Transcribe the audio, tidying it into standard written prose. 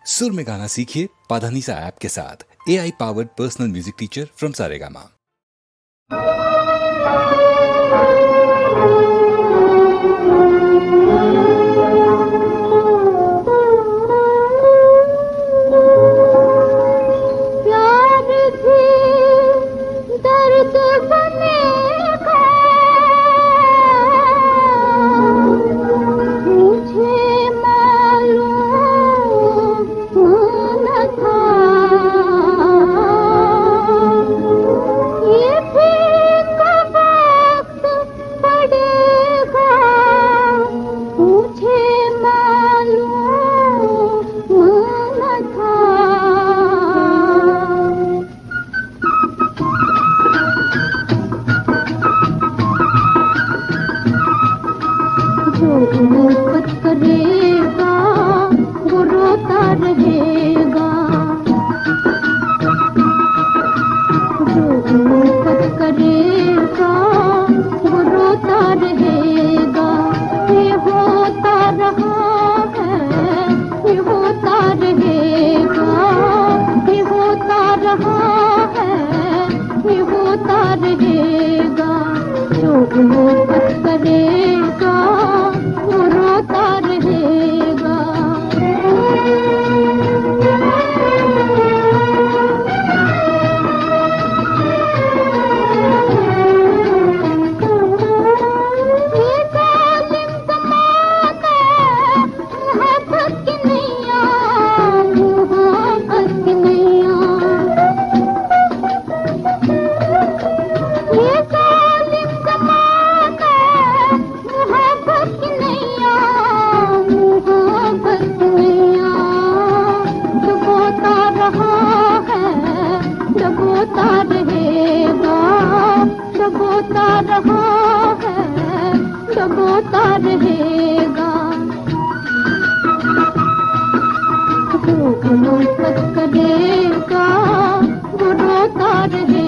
सुर में गाना सीखिए पाधानीसा ऐप के साथ। AI powered personal music teacher from Saregama. मोहब्बत करेगा वो रोता रहेगा, जो मोहब्बत करेगा वो रोता रहेगा। ये होता रहा है, ये होता रहेगा, ये होता रहा है, ये होता रहेगा। जो मोहब्बत करेगा वो रोता रहेगा। ये जालिम ज़माना मोहब्बत की नैया, मोहब्बत की नैया। ये जालिम ज़माना मोहब्बत की नैया, मोहब्बत की नैया। डुबोता रहा है, डुबोता रहेगा, डुबोता रहा है, डुबोता रहेगा। जो मोहब्बत करेगा वो रोता रहेगा।